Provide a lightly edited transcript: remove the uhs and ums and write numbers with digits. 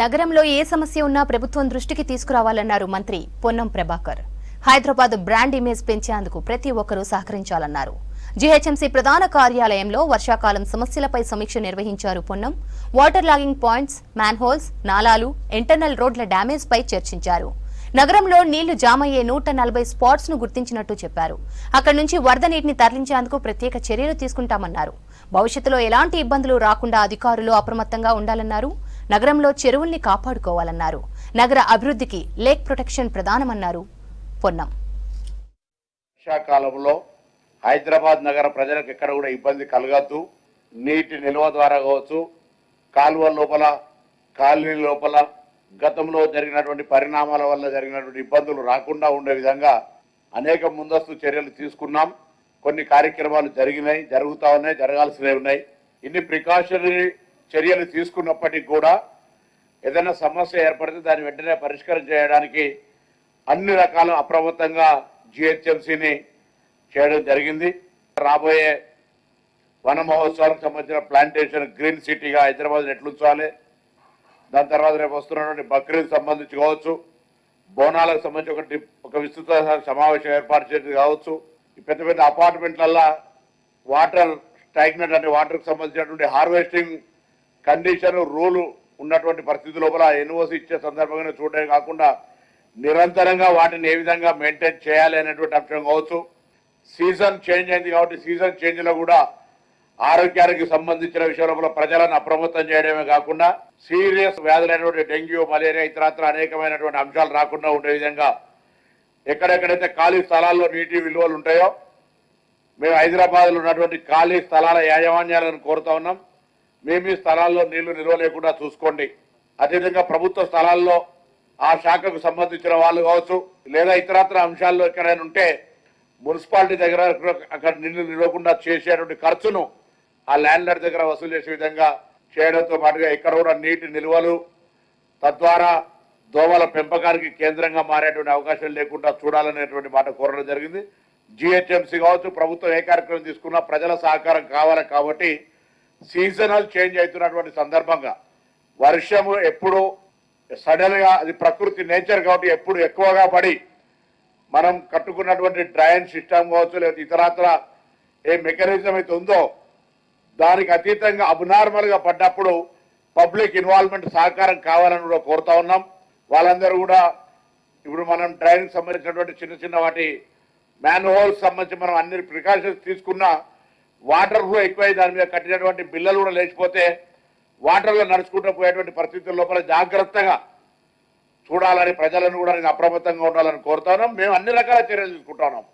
నగరంలో ఏ సమస్య ఉన్నా ప్రభుత్వం దృష్టికి తీసుకురావాలన్నారు మంత్రి పొన్నం ప్రభాకర్. హైదరాబాద్ బ్రాండ్ ఇమేజ్ పెంచేందుకు ప్రతి ఒక్కరూ సహకరించాలన్నారు. జీహెచ్ఎంసీ ప్రధాన కార్యాలయంలో వర్షాకాలం సమస్యలపై సమీక్ష నిర్వహించారు Ponnam. Water logging points, manholes, నాలాలు, ఇంటర్నల్ రోడ్ల డ్యామేజ్ పై చర్చించారు. నగరంలో నీళ్లు జామయ్యే 140 స్పాట్స్ ను గుర్తించినట్టు చెప్పారు. అక్కడి నుంచి వరద నీటిని తరలించేందుకు ప్రత్యేక చర్యలు తీసుకుంటామన్నారు. భవిష్యత్తులో ఎలాంటి ఇబ్బందులు రాకుండా అధికారులు అప్రమత్తంగా ఉండాలన్నారు. నగరంలో చెరువుల్ని కాపాడుకోవాలన్నారు. నగర అభివృద్ధికి లేక్ ప్రొటెక్షన్ ప్రధానమన్నారు పొన్నం. వర్షాకాలంలో హైదరాబాద్ నగర ప్రజలకు ఎక్కడ కూడా ఇబ్బంది కలగద్దు. నీటి నిల్వ ద్వారా కావచ్చు, కాలువ లోపల, కాలనీ లోపల గతంలో జరిగినటువంటి పరిణామాల వల్ల జరిగినటువంటి ఇబ్బందులు రాకుండా ఉండే విధంగా అనేక ముందస్తు చర్యలు తీసుకున్నాం. కొన్ని కార్యక్రమాలు జరిగినాయి, జరుగుతా ఉన్నాయి, జరగాల్సినవి ఉన్నాయి. ఇన్ని ప్రికాషనరీ చర్యలు తీసుకున్నప్పటికీ కూడా ఏదైనా సమస్య ఏర్పడితే దాన్ని వెంటనే పరిష్కారం చేయడానికి అన్ని రకాల అప్రమత్తంగా జిహెచ్ఎంసీని చేయడం జరిగింది. రాబోయే వన మహోత్సవాలకు సంబంధించిన ప్లాంటేషన్ గ్రీన్ సిటీగా హైదరాబాద్ ఎట్లుంచాలి, దాని తర్వాత రేపు వస్తున్నటువంటి బక్రీద్ సంబంధించి కావచ్చు, బోనాలకు సంబంధించి ఒక విస్తృత సమావేశం ఏర్పాటు చేసేది కావచ్చు, ఈ పెద్ద పెద్ద అపార్ట్మెంట్లల్లో వాటర్ స్టాగ్నెంట్ అంటే వాటర్కి సంబంధించినటువంటి హార్వెస్టింగ్ కండిషన్ రూలు ఉన్నటువంటి పరిస్థితి లోపల ఎన్ఓసి ఇచ్చే సందర్భంగా చూడడమే కాకుండా నిరంతరంగా వాటిని ఏ విధంగా మెయింటైన్ చేయాలి అనేటువంటి అంశం కావచ్చు. సీజన్ చేంజ్ అయింది కాబట్టి సీజన్ చేంజ్ లో కూడా ఆరోగ్యానికి సంబంధించిన విషయంలో ప్రజలను అప్రమత్తం చేయడమే కాకుండా సీరియస్ వ్యాధులైనటువంటి డెంగ్యూ, మలేరియా, ఇతరత్ర అనేకమైనటువంటి అంశాలు రాకుండా ఉండే విధంగా ఎక్కడెక్కడైతే ఖాళీ స్థలాల్లో నీటి విలువలు ఉంటాయో మేము హైదరాబాద్లో ఉన్నటువంటి ఖాళీ స్థలాల యాజమాన్యాలను కోరుతా ఉన్నాం. మేము ఈ స్థలాల్లో నీళ్లు నిల్వ లేకుండా చూసుకోండి. అదేవిధంగా ప్రభుత్వ స్థలాల్లో ఆ శాఖకు సంబంధించిన వాళ్ళు కావచ్చు, లేదా ఇతరత్ర అంశాల్లో ఎక్కడైనా ఉంటే మున్సిపాలిటీ దగ్గర అక్కడ నీళ్లు నిలవకుండా చేసేటువంటి ఖర్చును ఆ ల్యాండ్ లార్డ్ దగ్గర వసూలు చేసే విధంగా చేయడంతో పాటుగా ఇక్కడ కూడా నీటి నిల్వలు, తద్వారా దోమల పెంపకానికి కేంద్రంగా మారేటువంటి అవకాశం లేకుండా చూడాలనేటువంటి మాట కోరడం జరిగింది. జిహెచ్ఎంసీ కావచ్చు, ప్రభుత్వం ఏ కార్యక్రమం తీసుకున్నా ప్రజల సహకారం కావాలి. కాబట్టి సీజనల్ చేంజ్ అవుతున్నటువంటి సందర్భంగా వర్షము ఎప్పుడు సడన్ గా, అది ప్రకృతి నేచర్ కాబట్టి ఎప్పుడు ఎక్కువగా పడి మనం కట్టుకున్నటువంటి డ్రైన్ సిస్టమ్ కావచ్చు, లేదా ఇతరత్ర ఏ మెకానిజం అయితే ఉందో దానికి అతీతంగా అబ్నార్మల్ గా పడ్డప్పుడు పబ్లిక్ ఇన్వాల్వ్మెంట్ సహకారం కావాలని కూడా కోరుతా ఉన్నాం. వాళ్ళందరూ కూడా ఇప్పుడు మనం డ్రైన్ సంబంధించినటువంటి చిన్న చిన్న వాటి మ్యాన్ హోల్స్ సంబంధించి మనం అన్ని ప్రికాషన్స్ తీసుకున్నా వాటర్ ఫ్లో ఎక్కువై దాని మీద కట్టినటువంటి బిల్లలు కూడా లేచిపోతే వాటర్లో నడుచుకుంటూ పోయేటువంటి పరిస్థితుల లోపల జాగ్రత్తగా చూడాలని ప్రజలను కూడా నేను అప్రమత్తంగా ఉండాలని కోరుతా ఉన్నాం. మేము అన్ని రకాల చర్యలు తీసుకుంటా ఉన్నాం.